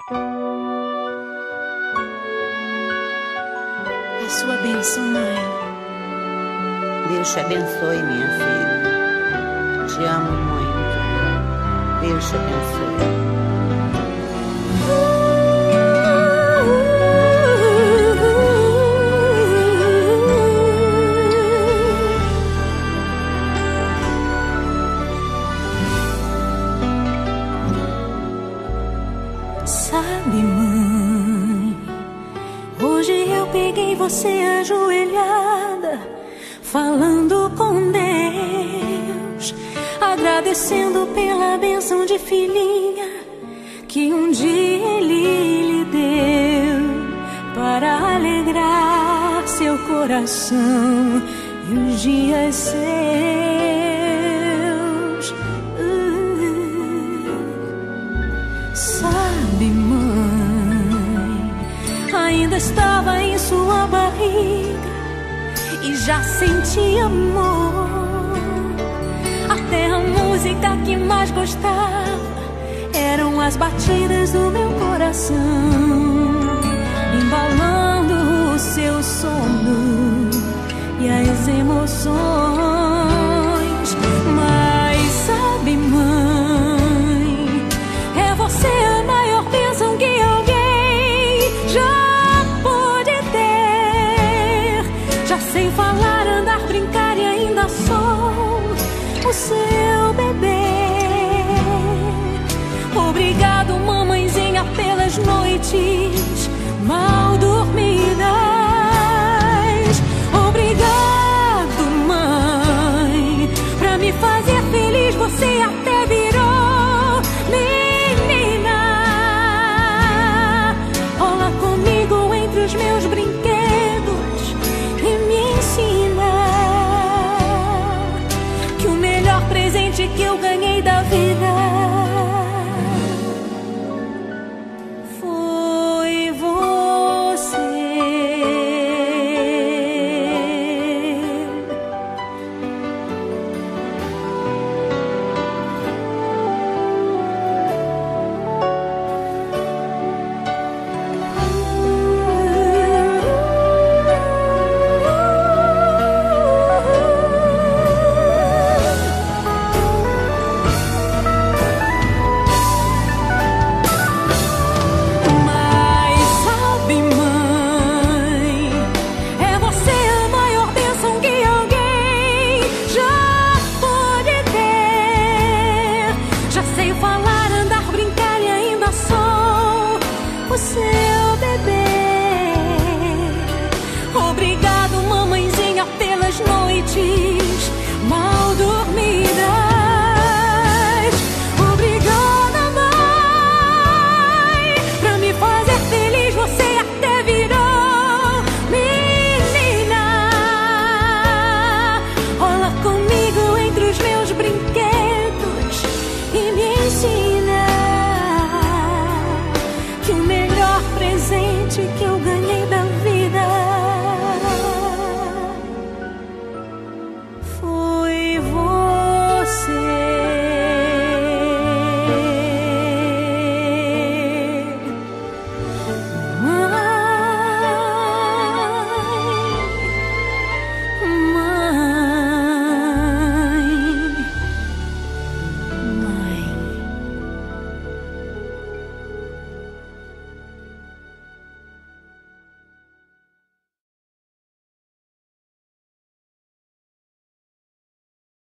A sua bênção, mãe. Deus te abençoe, minha filha. Te amo muito. Deus te abençoe. Sabe, mãe, hoje eu peguei você ajoelhada, falando com Deus, agradecendo pela bênção de filhinha que um dia Ele lhe deu, para alegrar seu coração e os dias seus. Sabe, mãe, ainda estava em sua barriga e já sentia amor. Até a música que mais gostava eram as batidas do meu coração, embalando o seu sono e as emoções. Mas sabe, mãe, é você a maior bênção que alguém já pôde ter. Já sei falar, andar, brincar e ainda sou o seu bebê. Obrigado, mamãezinha, pelas noites mal dormidas. Obrigado, mãe, pra me fazer feliz. Você até virou menina. Rola comigo entre os meus brinquedos e me ensina que o melhor presente que eu ganhei da vida foi você. Você